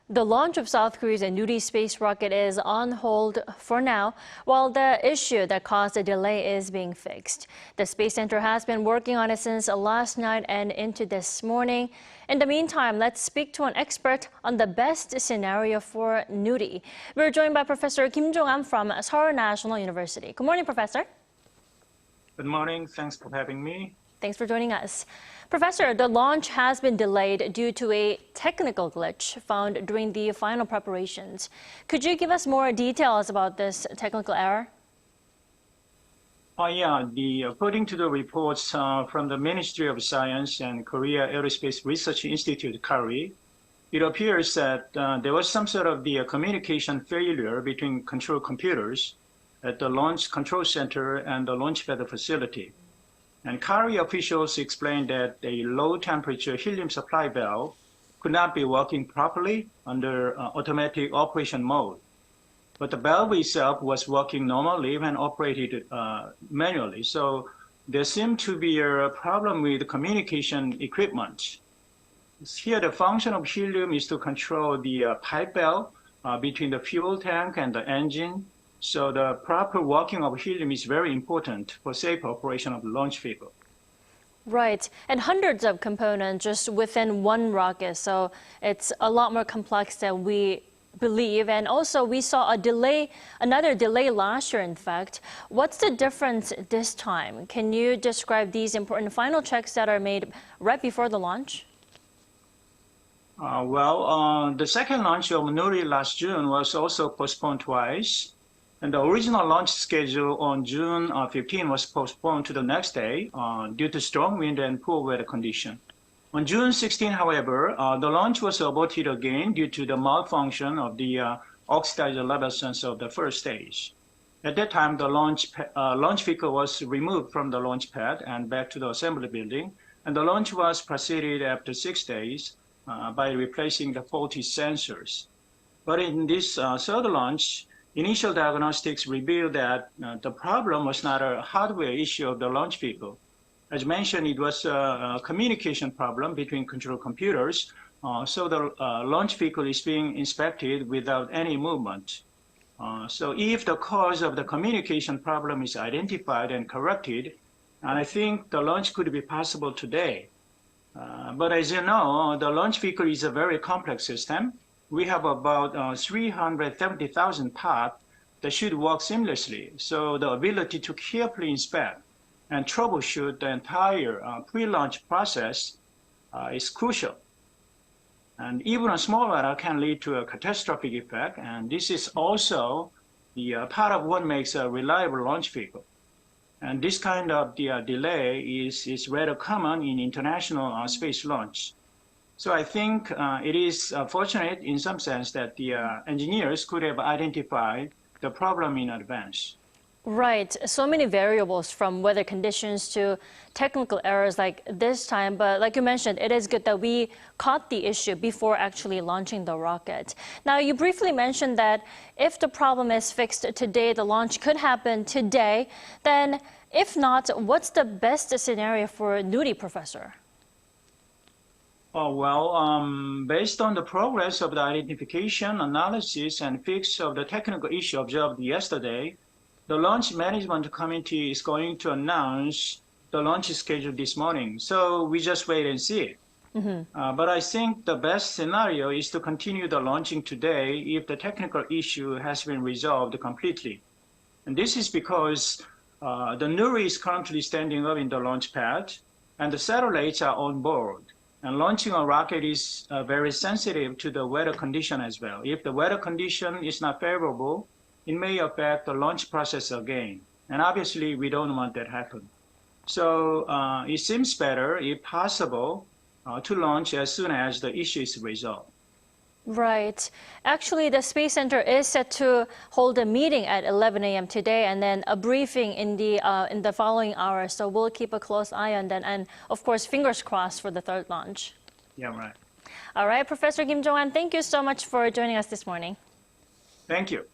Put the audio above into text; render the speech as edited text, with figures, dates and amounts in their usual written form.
The launch of South Korea's Nuri space rocket is on hold for now, while the issue that caused the delay is being fixed. The Space Center has been working on it since last night and into this morning. In the meantime, let's speak to an expert on the best scenario for Nuri. We're joined by Professor Kim Chong-am from Seoul National University. Good morning, Professor. Good morning. Thanks for having me. Thanks for joining us. Professor, the launch has been delayed due to a technical glitch found during the final preparations. Could you give us more details about this technical error? According to the reports from the Ministry of Science and Korea Aerospace Research Institute, KARI, it appears that there was some sort of communication failure between control computers at the Launch Control Center and the launch pad facility. And KARI officials explained that a low-temperature helium supply valve could not be working properly under automatic operation mode. But the valve itself was working normally when operated manually. So there seemed to be a problem with the communication equipment. Here, the function of helium is to control the pipe valve between the fuel tank and the engine. So the proper working of helium is very important for safe operation of the launch vehicle. Right, and hundreds of components just within one rocket, so it's a lot more complex than we believe. And also we saw another delay last year, in fact. What's the difference this time? Can you describe these important final checks that are made right before the launch? The second launch of Nuri last June was also postponed twice. And the original launch schedule on June 15 was postponed to the next day due to strong wind and poor weather condition. On June 16, however, the launch was aborted again due to the malfunction of the oxidizer level sensor of the first stage. At that time, the launch vehicle was removed from the launch pad and back to the assembly building, and the launch was proceeded after 6 days by replacing the faulty sensors. But in this third launch, initial diagnostics revealed that the problem was not a hardware issue of the launch vehicle. As mentioned, it was a communication problem between control computers, so the launch vehicle is being inspected without any movement. So if the cause of the communication problem is identified and corrected, and I think the launch could be possible today. But as you know, the launch vehicle is a very complex system. We have about 370,000 parts that should work seamlessly. So the ability to carefully inspect and troubleshoot the entire pre-launch process is crucial. And even a small error can lead to a catastrophic effect. And this is also the part of what makes a reliable launch vehicle. And this kind of delay is rather common in international space launch. So I think it is fortunate in some sense that the engineers could have identified the problem in advance. Right, so many variables from weather conditions to technical errors like this time. But like you mentioned, it is good that we caught the issue before actually launching the rocket. Now, you briefly mentioned that if the problem is fixed today, the launch could happen today. Then if not, what's the best scenario for Nuri, Professor? Based on the progress of the identification, analysis, and fix of the technical issue observed yesterday, the launch management committee is going to announce the launch schedule this morning. So we just wait and see. But I think the best scenario is to continue the launching today if the technical issue has been resolved completely. And this is because the Nuri is currently standing up in the launch pad, and the satellites are on board. And launching a rocket is very sensitive to the weather condition as well. If the weather condition is not favorable, it may affect the launch process again. And obviously, we don't want that to happen. So it seems better, if possible, to launch as soon as the issue is resolved. Right. Actually, the Space Center is set to hold a meeting at 11 a.m. today and then a briefing in the following hours. So we'll keep a close eye on that. And of course, fingers crossed for the third launch. Yeah, right. All right, Professor Kim Chong-am, thank you so much for joining us this morning. Thank you.